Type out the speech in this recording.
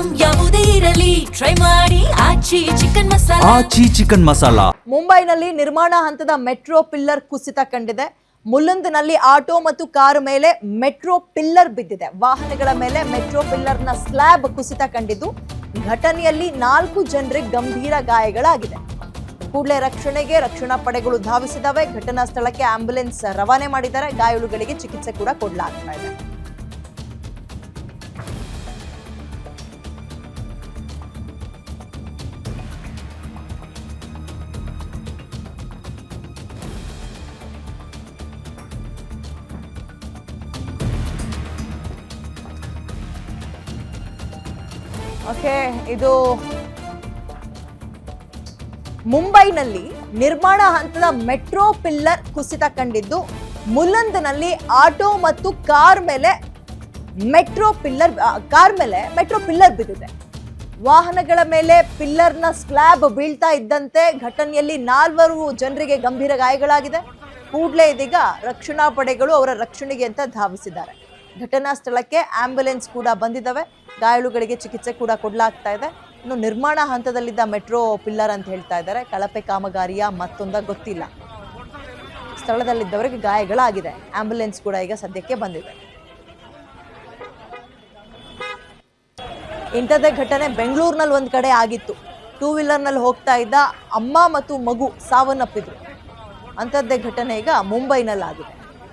Item ಯಾವುದೇ ಇರಲಿ try ಮಾಡಿ ಆಚಿ ಚಿಕನ್ ಮಸಾಲಾ. ಮುಂಬೈನಲ್ಲಿ ನಿರ್ಮಾಣ ಹಂತದ ಮೆಟ್ರೋ ಪಿಲ್ಲರ್ ಕುಸಿತ ಕಂಡಿದೆ. ಮುಲುಂದ್ನಲ್ಲಿ ಆಟೋ ಮತ್ತು ಕಾರು ಮೇಲೆ ಮೆಟ್ರೋ ಪಿಲ್ಲರ್ ಬಿದ್ದಿದೆ. ವಾಹನಗಳ ಮೇಲೆ ಮೆಟ್ರೋ ಪಿಲ್ಲರ್ನ ಸ್ಲ್ಯಾಬ್ ಕುಸಿತ ಕಂಡಿದ್ದು, ಘಟನೆಯಲ್ಲಿ 4 ಜನರಿಗೆ ಗಂಭೀರ ಗಾಯಗಳಾಗಿದೆ. ಕೂಡಲೇ ರಕ್ಷಣೆಗೆ ರಕ್ಷಣಾ ಪಡೆಗಳು ಧಾವಿಸಿದವೆ. ಘಟನಾ ಸ್ಥಳಕ್ಕೆ ಆಂಬ್ಯುಲೆನ್ಸ್ ರವಾನೆ ಮಾಡಿದ್ದಾರೆ. ಗಾಯಾಳುಗಳಿಗೆ ಚಿಕಿತ್ಸೆ ಕೂಡ ಕೊಡಲಾಗ್ತಾ ಇದೆ. ಇದು ಮುಂಬೈನಲ್ಲಿ ನಿರ್ಮಾಣ ಹಂತದ ಮೆಟ್ರೋ ಪಿಲ್ಲರ್ ಕುಸಿತ ಕಂಡಿದ್ದು, ಮುಲುಂದ್ನಲ್ಲಿ ಆಟೋ ಮತ್ತು ಕಾರ್ ಮೇಲೆ ಮೆಟ್ರೋ ಪಿಲ್ಲರ್ ಬಿದ್ದಿದೆ. ವಾಹನಗಳ ಮೇಲೆ ಪಿಲ್ಲರ್ನ ಸ್ಲ್ಯಾಬ್ ಬೀಳ್ತಾ ಇದ್ದಂತೆ ಘಟನೆಯಲ್ಲಿ 4 ಜನರಿಗೆ ಗಂಭೀರ ಗಾಯಗಳಾಗಿದೆ. ಕೂಡಲೇ ಇದೀಗ ರಕ್ಷಣಾ ಪಡೆಗಳು ಅವರ ರಕ್ಷಣೆಗೆ ಅಂತ ಧಾವಿಸಿದ್ದಾರೆ. ಘಟನಾ ಸ್ಥಳಕ್ಕೆ ಆಂಬ್ಯುಲೆನ್ಸ್ ಕೂಡ ಬಂದಿದ್ದಾವೆ. ಗಾಯಾಳುಗಳಿಗೆ ಚಿಕಿತ್ಸೆ ಕೂಡ ಕೊಡಲಾಗ್ತಾ ಇದೆ. ಇನ್ನು ನಿರ್ಮಾಣ ಹಂತದಲ್ಲಿದ್ದ ಮೆಟ್ರೋ ಪಿಲ್ಲರ್ ಅಂತ ಹೇಳ್ತಾ ಇದ್ದಾರೆ. ಕಳಪೆ ಕಾಮಗಾರಿಯ ಮತ್ತೊಂದ ಗೊತ್ತಿಲ್ಲ. ಸ್ಥಳದಲ್ಲಿದ್ದವರಿಗೆ ಗಾಯಗಳಾಗಿದೆ. ಆಂಬ್ಯುಲೆನ್ಸ್ ಕೂಡ ಈಗ ಸದ್ಯಕ್ಕೆ ಬಂದಿದೆ. ಇಂಥದ್ದೇ ಘಟನೆ ಬೆಂಗಳೂರಿನಲ್ಲಿ ಒಂದ್ ಕಡೆ ಆಗಿತ್ತು. 2 ವೀಲರ್ನಲ್ಲಿ ಹೋಗ್ತಾ ಇದ್ದ ಅಮ್ಮ ಮತ್ತು ಮಗು ಸಾವನ್ನಪ್ಪಿದ್ರು. ಅಂಥದ್ದೇ ಘಟನೆ ಈಗ ಮುಂಬೈನಲ್ಲಿ ಆಗಿದೆ.